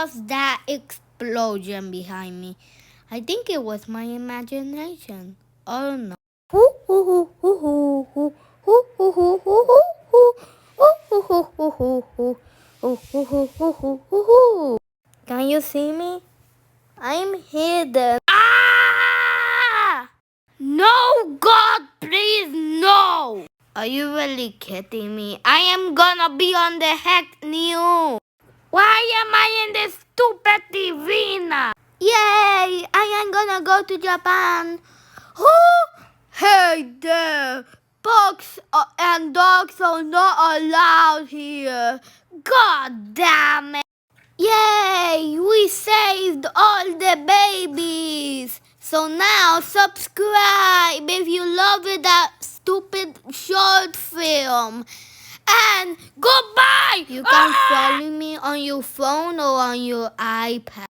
was that explosion behind me? I think it was my imagination. Oh no. Can you see me? I'm hidden. Ah! No, God, please, no! Are you really kidding me? I am gonna be on the Hack News. Why am I in this stupid TV now? Yay! I am gonna go to Japan. Oh, hey there! Bugs and dogs are not allowed here. God damn it! Yay! We saved all the babies! So now subscribe if you love that stupid short film. And goodbye! You can follow me on your phone or on your iPad.